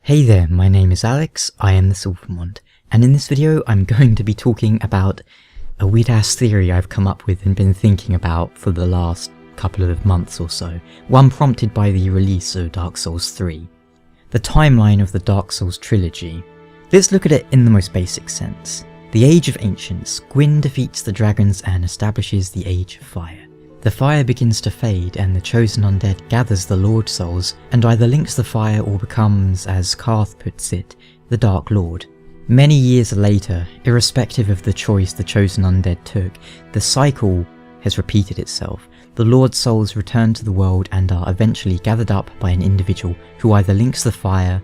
Hey there, my name is Alex, I am the Silver Mont, and in this video I'm going to be talking about a weird ass theory I've come up with and been thinking about for the last couple of months or so, one prompted by the release of Dark Souls 3. The timeline of the Dark Souls trilogy. Let's look at it in the most basic sense. The Age of Ancients, Gwyn defeats the dragons and establishes the Age of Fire. The fire begins to fade and the chosen undead gathers the Lord Souls and either links the fire or becomes, as Karth puts it, the Dark Lord. Many years later, irrespective of the choice the chosen undead took, the cycle has repeated itself. The Lord Souls return to the world and are eventually gathered up by an individual who either links the fire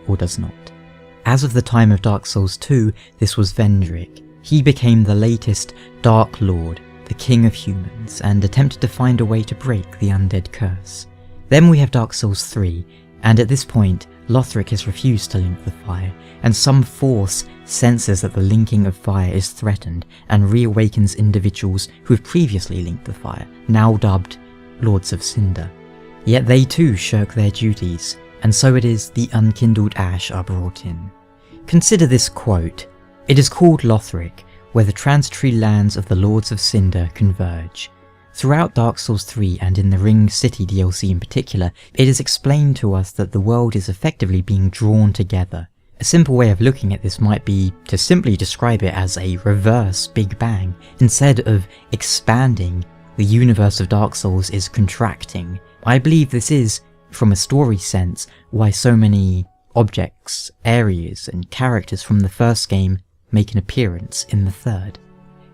or does not. As of the time of Dark Souls 2, this was Vendrick. He became the latest Dark Lord, the King of Humans, and attempted to find a way to break the undead curse. Then we have Dark Souls 3, and at this point, Lothric has refused to link the fire, and some force senses that the linking of fire is threatened and reawakens individuals who have previously linked the fire, now dubbed Lords of Cinder. Yet they too shirk their duties, and so it is the unkindled ash are brought in. Consider this quote: "It is called Lothric, where the transitory lands of the Lords of Cinder converge." Throughout Dark Souls 3 and in the Ring City DLC in particular, it is explained to us that the world is effectively being drawn together. A simple way of looking at this might be to simply describe it as a reverse Big Bang. Instead of expanding, the universe of Dark Souls is contracting. I believe this is, from a story sense, why so many objects, areas, and characters from the first game make an appearance in the third.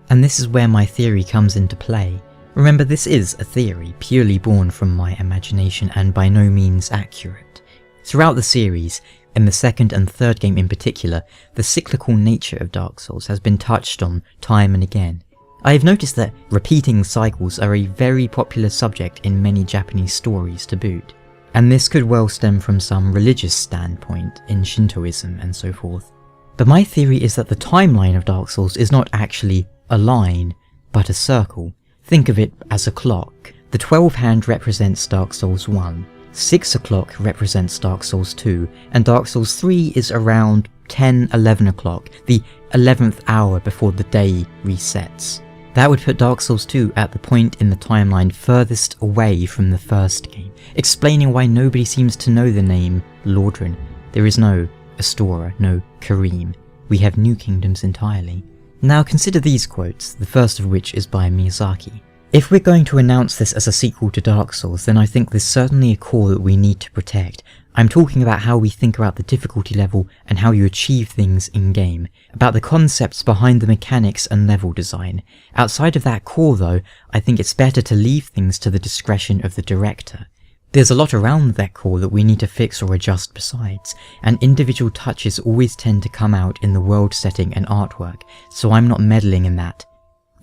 And this is where my theory comes into play. Remember, this is a theory purely born from my imagination and by no means accurate. Throughout the series, in the second and third game in particular, the cyclical nature of Dark Souls has been touched on time and again. I have noticed that repeating cycles are a very popular subject in many Japanese stories to boot, and this could well stem from some religious standpoint in Shintoism and so forth. But my theory is that the timeline of Dark Souls is not actually a line, but a circle. Think of it as a clock. The 12 hand represents Dark Souls 1, 6 o'clock represents Dark Souls 2, and Dark Souls 3 is around 10-11 o'clock, the 11th hour before the day resets. That would put Dark Souls 2 at the point in the timeline furthest away from the first game, explaining why nobody seems to know the name Lordran. There is no Astora, no Karim. We have new kingdoms entirely. Now consider these quotes, the first of which is by Miyazaki. "If we're going to announce this as a sequel to Dark Souls, then I think there's certainly a core that we need to protect. I'm talking about how we think about the difficulty level and how you achieve things in-game, about the concepts behind the mechanics and level design. Outside of that core though, I think it's better to leave things to the discretion of the director. There's a lot around that core that we need to fix or adjust besides, and individual touches always tend to come out in the world setting and artwork, so I'm not meddling in that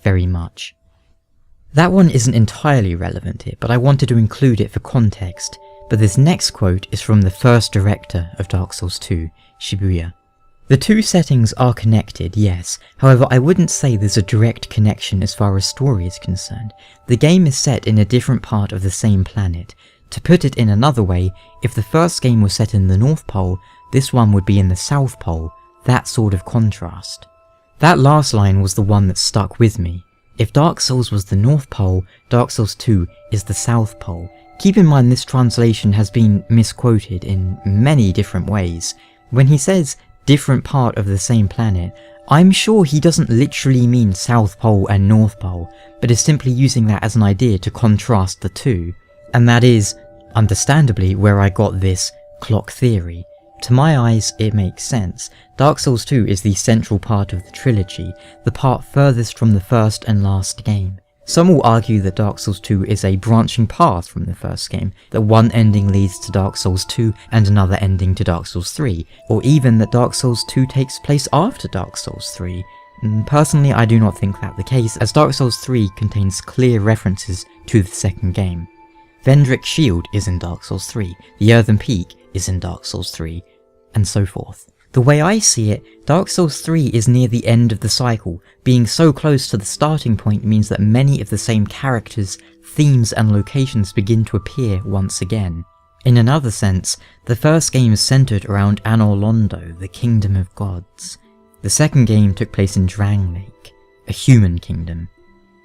very much." That one isn't entirely relevant here, but I wanted to include it for context. But this next quote is from the first director of Dark Souls 2, Shibuya. "The two settings are connected, yes, however I wouldn't say there's a direct connection as far as story is concerned. The game is set in a different part of the same planet. To put it in another way, if the first game was set in the North Pole, this one would be in the South Pole, that sort of contrast." That last line was the one that stuck with me. If Dark Souls was the North Pole, Dark Souls 2 is the South Pole. Keep in mind this translation has been misquoted in many different ways. When he says different part of the same planet, I'm sure he doesn't literally mean South Pole and North Pole, but is simply using that as an idea to contrast the two. And that is, understandably, where I got this clock theory. To my eyes, it makes sense. Dark Souls 2 is the central part of the trilogy, the part furthest from the first and last game. Some will argue that Dark Souls 2 is a branching path from the first game, that one ending leads to Dark Souls 2 and another ending to Dark Souls 3, or even that Dark Souls 2 takes place after Dark Souls 3. Personally, I do not think that the case, as Dark Souls 3 contains clear references to the second game. Vendrick's shield is in Dark Souls 3, the Earthen Peak is in Dark Souls 3, and so forth. The way I see it, Dark Souls 3 is near the end of the cycle. Being so close to the starting point means that many of the same characters, themes and locations begin to appear once again. In another sense, the first game centered around Anor Londo, the Kingdom of Gods. The second game took place in Drangleic, a human kingdom.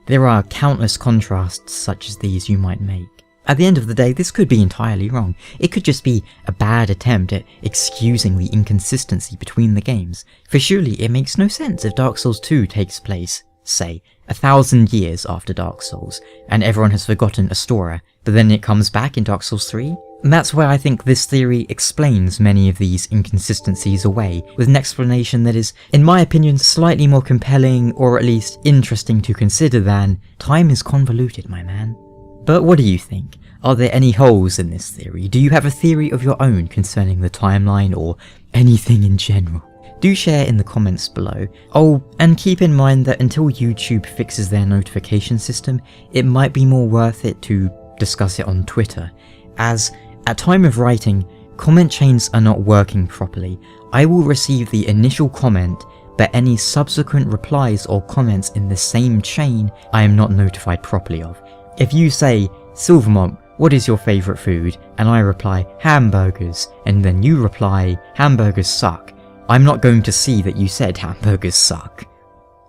There are countless contrasts such as these you might make. At the end of the day, this could be entirely wrong. It could just be a bad attempt at excusing the inconsistency between the games, for surely it makes no sense if Dark Souls 2 takes place, say, 1,000 years after Dark Souls, and everyone has forgotten Astora, but then it comes back in Dark Souls 3? And that's where I think this theory explains many of these inconsistencies away, with an explanation that is, in my opinion, slightly more compelling, or at least interesting to consider than, time is convoluted, my man. But what do you think? Are there any holes in this theory? Do you have a theory of your own concerning the timeline, or anything in general? Do share in the comments below. Oh, and keep in mind that until YouTube fixes their notification system, it might be more worth it to discuss it on Twitter, as at time of writing, comment chains are not working properly. I will receive the initial comment, but any subsequent replies or comments in the same chain I am not notified properly of. If you say, Silvermont, what is your favourite food? And I reply, hamburgers, and then you reply, hamburgers suck, I'm not going to see that you said hamburgers suck.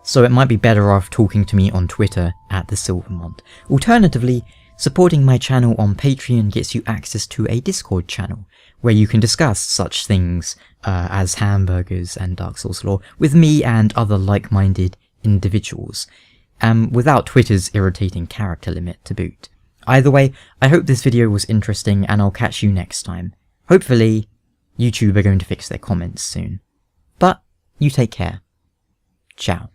So it might be better off talking to me on Twitter at the Silvermont. Alternatively, supporting my channel on Patreon gets you access to a Discord channel, where you can discuss such things as hamburgers and Dark Souls lore with me and other like-minded individuals, without Twitter's irritating character limit to boot. Either way, I hope this video was interesting, and I'll catch you next time. Hopefully, YouTube are going to fix their comments soon. But, you take care. Ciao.